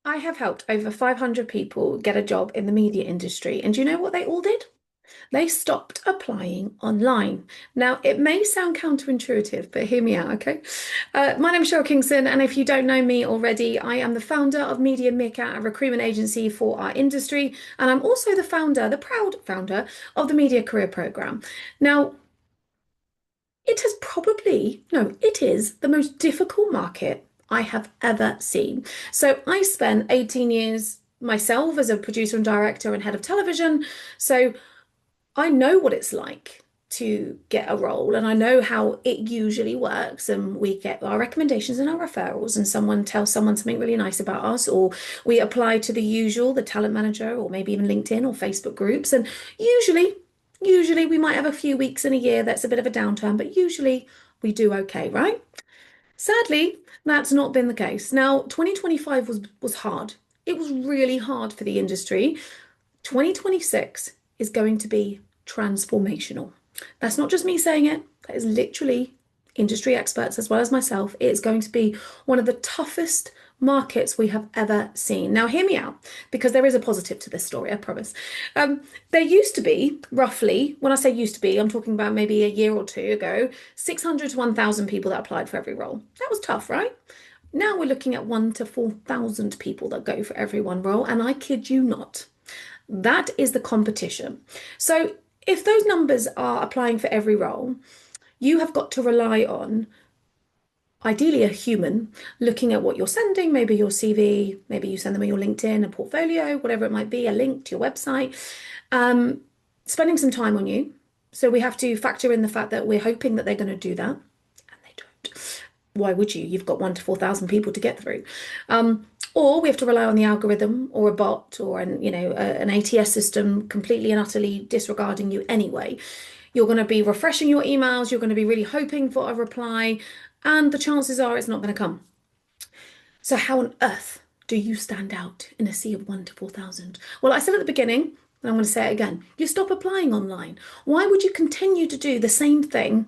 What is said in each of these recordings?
I have helped over 500 people get a job in the media industry. And do you know what they all did? They stopped applying online. Now, it may sound counterintuitive, but hear me out, okay? My name is Cheryl Kingston, and if you don't know me already, I am the founder of Media Meerkat, a recruitment agency for our industry, and I'm also the founder, the proud founder of the Media Career Program. Now, it has probably, no, it is the most difficult market I have ever seen. So I spent 18 years myself as a producer and director and head of television. So I know what it's like to get a role and I know how it usually works. And we get our recommendations and our referrals, and someone tells someone something really nice about us, or we apply to the usual, the talent manager, or maybe even LinkedIn or Facebook groups. And usually we might have a few weeks in a year that's a bit of a downturn, but usually we do okay, right? Sadly, that's not been the case. Now, 2025 was hard. It was really hard for the industry. 2026 is going to be transformational. That's not just me saying it, that is literally industry experts as well as myself. It's going to be one of the toughest markets we have ever seen. Now, hear me out, because there is a positive to this story, I promise. There used to be, roughly, when I say used to be, I'm talking about maybe a year or two ago, 600 to 1,000 people that applied for every role. That was tough, right? Now we're looking at 1 to 4,000 people that go for every one role, and I kid you not. That is the competition. So if those numbers are applying for every role, you have got to rely on ideally a human looking at what you're sending, maybe your CV, maybe you send them your LinkedIn, a portfolio, whatever it might be, a link to your website, um, spending some time on you. So we have to factor in the fact that we're hoping that they're going to do that, and they don't. Why would you? You've got 1 to 4,000 people to get through. Or we have to rely on the algorithm or a bot or an ATS system completely and utterly disregarding you anyway. You're going to be refreshing your emails, you're going to be really hoping for a reply, and the chances are it's not going to come. So how on earth do you stand out in a sea of 1 to 4,000? Well, I said at the beginning, and I'm going to say it again, you stop applying online. Why would you continue to do the same thing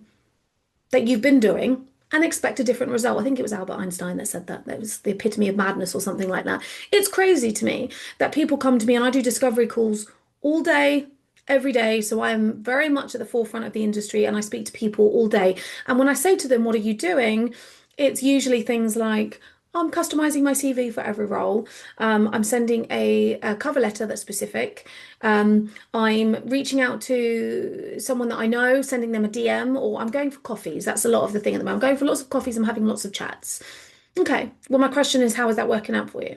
that you've been doing and expect a different result? I think it was Albert Einstein that said that. That was the epitome of madness or something like that. It's crazy to me that people come to me, and I do discovery calls all day, every day. So I am very much at the forefront of the industry and I speak to people all day. And when I say to them, what are you doing? It's usually things like, I'm customizing my CV for every role. I'm sending a cover letter that's specific. I'm reaching out to someone that I know, sending them a DM, or I'm going for coffees. That's a lot of the thing at the moment. I'm going for lots of coffees. I'm having lots of chats. Okay. Well, my question is, how is that working out for you?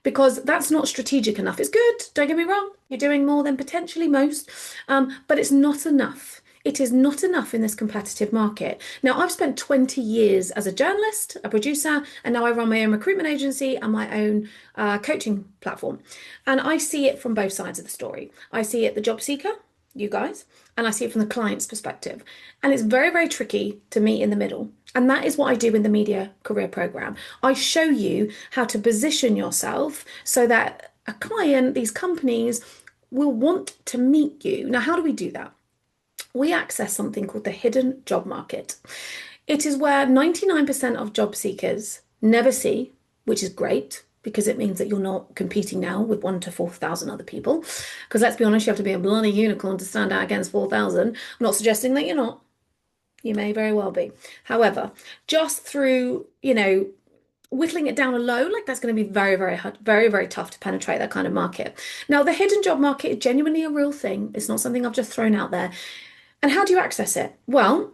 Because that's not strategic enough. It's good, don't get me wrong. You're doing more than potentially most, but it's not enough. It is not enough in this competitive market. Now, I've spent 20 years as a journalist, a producer, and now I run my own recruitment agency and my own coaching platform. And I see it from both sides of the story. I see it the job seeker, you guys, and I see it from the client's perspective. And it's very, very tricky to meet in the middle. And that is what I do in the Media Career Program. I show you how to position yourself so that a client, these companies, will want to meet you. Now, how do we do that? We access something called the hidden job market. It is where 99% of job seekers never see, which is great because it means that you're not competing now with 1 to 4,000 other people. Because let's be honest, you have to be a bloody unicorn to stand out against 4,000. I'm not suggesting that you're not. You may very well be. However, just through, whittling it down a low, like that's going to be very, very hard, very, very tough to penetrate that kind of market. Now, the hidden job market is genuinely a real thing. It's not something I've just thrown out there. And how do you access it? Well,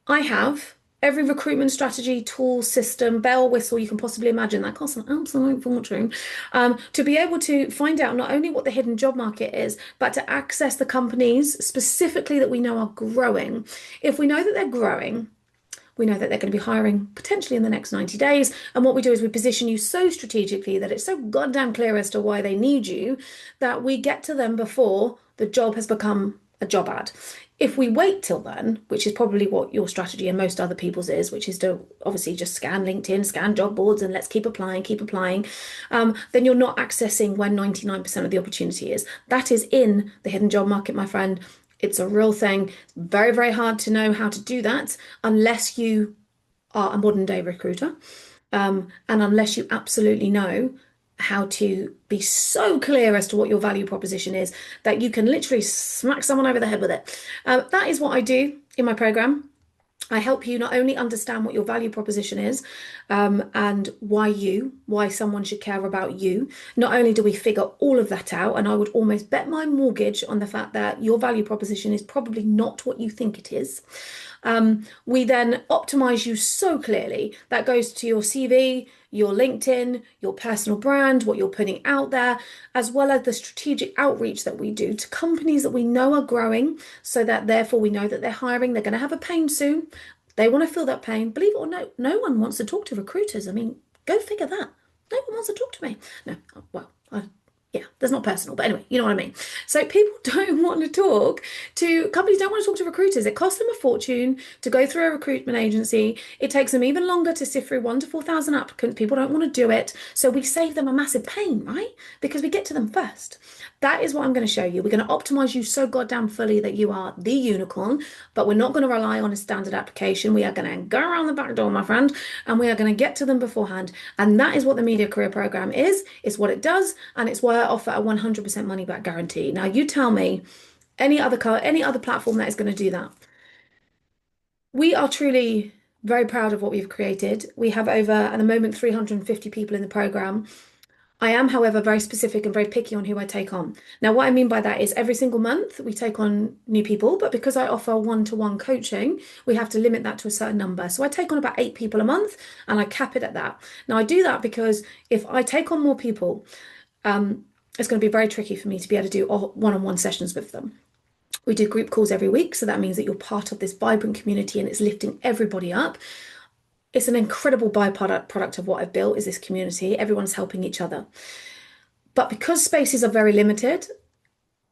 I have every recruitment strategy, tool, system, bell, whistle you can possibly imagine. That costs an absolute fortune. To be able to find out not only what the hidden job market is, but to access the companies specifically that we know are growing. If we know that they're growing, we know that they're going to be hiring potentially in the next 90 days. And what we do is we position you so strategically that it's so goddamn clear as to why they need you that we get to them before the job has become a job ad. If we wait till then, which is probably what your strategy and most other people's is, which is to obviously just scan LinkedIn, scan job boards, and let's keep applying, then you're not accessing when 99% of the opportunity is. That is in the hidden job market, my friend. It's a real thing. Very, very hard to know how to do that unless you are a modern day recruiter, and unless you absolutely know how to be so clear as to what your value proposition is that you can literally smack someone over the head with it. That is what I do in my program. I help you not only understand what your value proposition is, and why someone should care about you. Not only do we figure all of that out, and I would almost bet my mortgage on the fact that your value proposition is probably not what you think it is. We then optimize you so clearly that goes to your CV, your LinkedIn, your personal brand, what you're putting out there, as well as the strategic outreach that we do to companies that we know are growing, so that therefore we know that they're hiring, they're going to have a pain soon. They want to feel that pain. Believe it or no, no one wants to talk to recruiters. I mean, go figure that. No one wants to talk to me. No, well, yeah, that's not personal, but anyway, you know what I mean. So people don't want to talk to companies, don't want to talk to recruiters. It costs them a fortune to go through a recruitment agency. It takes them even longer to sift through 1 to 4,000 applicants. People don't want to do it. So we save them a massive pain, right? Because we get to them first. That is what I'm going to show you. We're going to optimize you so goddamn fully that you are the unicorn, but we're not going to rely on a standard application. We are going to go around the back door, my friend, and we are going to get to them beforehand. And that is what the Media Career Program is. It's what it does, and it's why I offer a 100% money back guarantee. Now, you tell me any other platform that is going to do that. We are truly very proud of what we've created. We have over, at the moment, 350 people in the program. I am, however, very specific and very picky on who I take on. Now, what I mean by that is every single month we take on new people, but because I offer one-to-one coaching, we have to limit that to a certain number. So I take on about 8 people a month and I cap it at that. Now, I do that because if I take on more people, it's going to be very tricky for me to be able to do one-on-one sessions with them. We do group calls every week, so that means that you're part of this vibrant community and it's lifting everybody up. It's an incredible byproduct of what I've built is this community. Everyone's helping each other. But because spaces are very limited,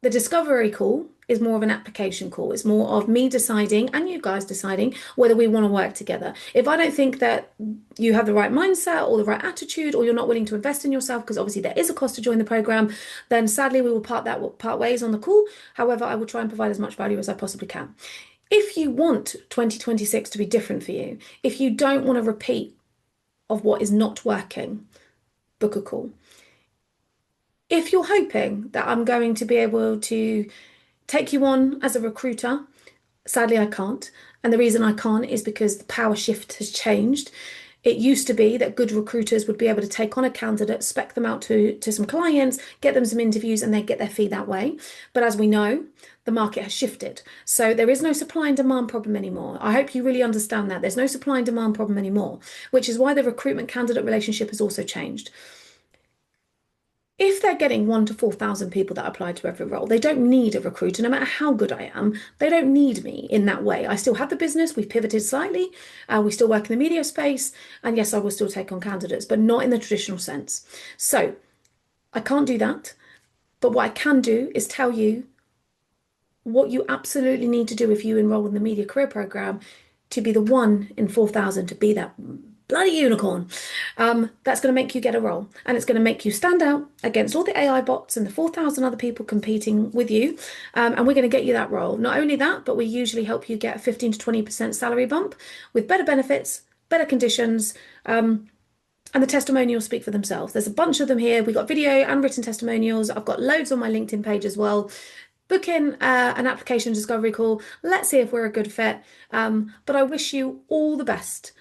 the discovery call is more of an application call. It's more of me deciding and you guys deciding whether we want to work together. If I don't think that you have the right mindset or the right attitude, or you're not willing to invest in yourself, because obviously there is a cost to join the program, then sadly we will part ways on the call. However, I will try and provide as much value as I possibly can. If you want 2026 to be different for you, if you don't want a repeat of what is not working, book a call. If you're hoping that I'm going to be able to take you on as a recruiter, sadly I can't. And the reason I can't is because the power shift has changed. It used to be that good recruiters would be able to take on a candidate, spec them out to some clients, get them some interviews, and then get their fee that way. But as we know, the market has shifted. So there is no supply and demand problem anymore. I hope you really understand that. There's no supply and demand problem anymore, which is why the recruitment candidate relationship has also changed. If they're getting 1 to 4,000 people that apply to every role, they don't need a recruiter, no matter how good I am. They don't need me in that way. I still have the business. We've pivoted slightly. We still work in the media space. And yes, I will still take on candidates, but not in the traditional sense. So I can't do that. But what I can do is tell you what you absolutely need to do if you enroll in the Media Career Program to be the 1 in 4,000, to be that bloody unicorn. That's going to make you get a role, and it's going to make you stand out against all the AI bots and the 4,000 other people competing with you. And we're going to get you that role. Not only that, but we usually help you get a 15 to 20% salary bump with better benefits, better conditions. And the testimonials speak for themselves. There's a bunch of them here. We've got video and written testimonials. I've got loads on my LinkedIn page as well. Book in an application discovery call. Let's see if we're a good fit. But I wish you all the best.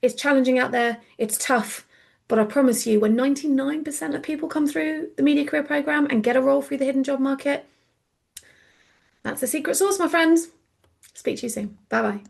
It's challenging out there. It's tough. But I promise you, when 99% of people come through the Media Career Program and get a role through the hidden job market, that's the secret sauce, my friends. Speak to you soon. Bye bye.